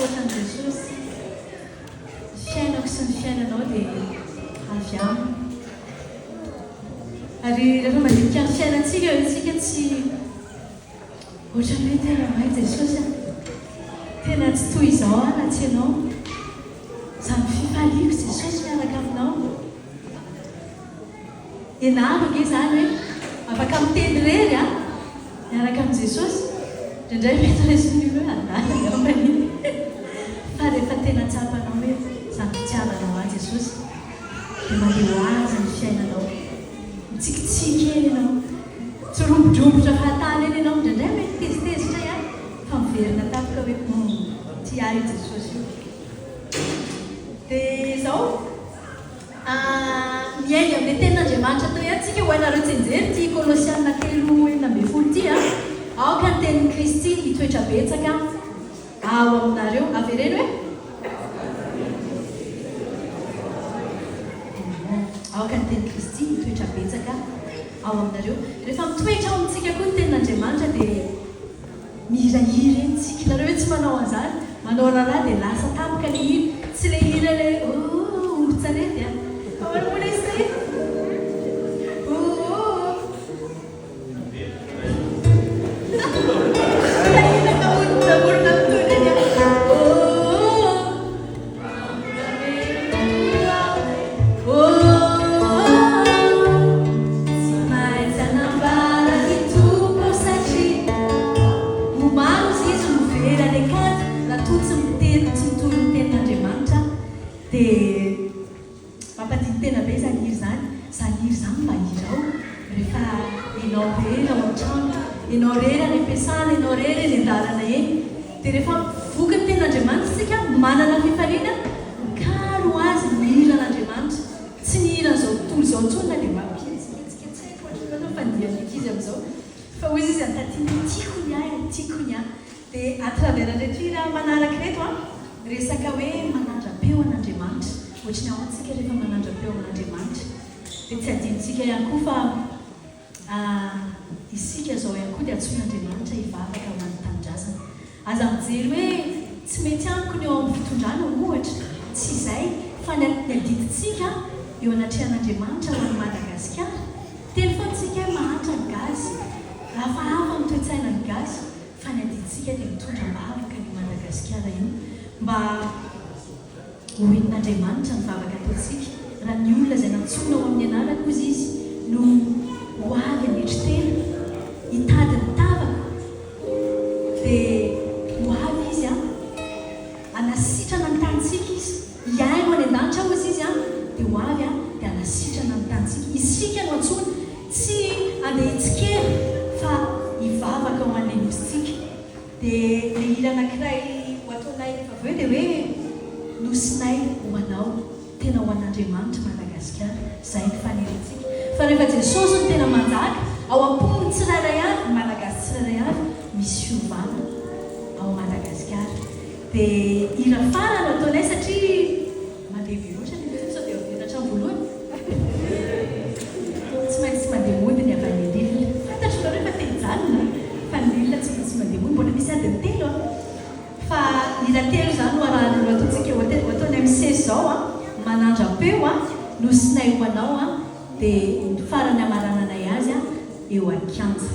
Antan'i Jesosy fiainako sy ny fiainanao dia avy aminy. Ary rehefa mandinika ny fiainantsika isika tsy ohatran'ny hoe tena mahay Jesosy tena tsy toy izao ratsy ianao. Izany fifaliako Jesosy miaraka aminao. Ianarako izany hoe afaka miteny rery miaraka amin'ny Jesosy. Indraindray mety resony hoe andalana ambany. Fa rehefa tena tsapanao hoe izany fitiavanao azy Jesosy dia mandeha ho azy ny fiainanao. Mitsikitsiky eny ianao, tsy rombodrobotra fahatany eny ianao. Indraindray mety tezitezitra ihany fa miverina tapaka hoe ty ahy Jesosy io. Dia izao miainga amin'ilay tenin'Andriamanitra tao ihany ho anareo tsenjery ty Kolosiana 3:12 ty aoka ny tenin'i Kristy hitoetra betsaka ao aminareo. Avereny hoe aoka ny tenin'i Kristy hitoetra betsaka ao aminareo. Rehefa mitoetra ao amintsika koa ny tenin'Andriamanitra dia mihirahira eny tsika. Nareo hoe tsy manao an'izany, manao raharaha dia lasa tapaka ilay hira. Tsy ilay hira ilay oro-tsarety fa manamona izy zay. Ianao rery any am-piasana, ianao rery any an-dalana eny. Dia rehefa voky ny tenin'Andriamanitra isika manana fifaliana mikaro azy ny hiran'Andriamanitra. Tsy ny hiran'izao tontolo izao intsony na dia mampihetsiketsiky ohatran'ny fandihan'ny izy amin'izao. Fa hoy izy antatina tiako ny ahy, tiako ny ahy. Dia à travers reto hira manaraka reto resaka hoe manandram-peo an'Andriamanitra. Ohatrany ao antsika rehefa manandram-peo an'Andriamanitra. Dia tsy adinontsika ihany koa fa isika zao ihany koa dia antsoin'Andriamanitra hivavaka ao anaty tanindrazana. Aza mijery hoe tsy mety amiko ny eo amin'ny fitondrana ohatra, tsy izay fa ny adidintsika eo anatrehan'Andriamanitra ho an'i Madagasikara. Teny foantsika hoe mahantra ny gazy, hafahafa ny toe-tsaina ny gazy, fa ny adidintsika dia mitondra mbavaka ny Madagasikara io mba hoentin'Andriamanitra ny vavaka ataontsika. Raha ny olona izay nantsona ao amin'ny anarako izy izy no ho avy anetry tena hitady ny tavaka dia ho avy izy anasitrana ny tanitsika izy hiaino any an-danitra ao izy izy dia ho avy dia anasitrana ny tanitsika. Isika no antsony tsy andeha hitsikely fa hivavaka ho an'ilay nositsika. Dia ilay hira anankiray ho ataonay rehefa avy eo dia hoe nosinay ho anao tena ho an'Andriamanitra Madagasikara. Izay ny fanerentsika fa rehefa Jesosy ny tena manjaka ao am-poniny tsirairay avy malagasy tsirairay avy misy fiovana ao Madagasikara. Dia hira farany ataonay satria mandeha be loatra ny sao dia averatra amin'ny voalohany tsy maintsy mandeha mody ny avy any Lilina. Fantatro nareo fa tehijanona fa ny Lilina tsy maintsy mandeha mody, mbola misy adiny telo fa hira telo izany no arahany no ataontsika ho ataony amin'ny 16 zao manandram-peo nosinay ho anao dia ny farany amarananay azy eo an-kianja.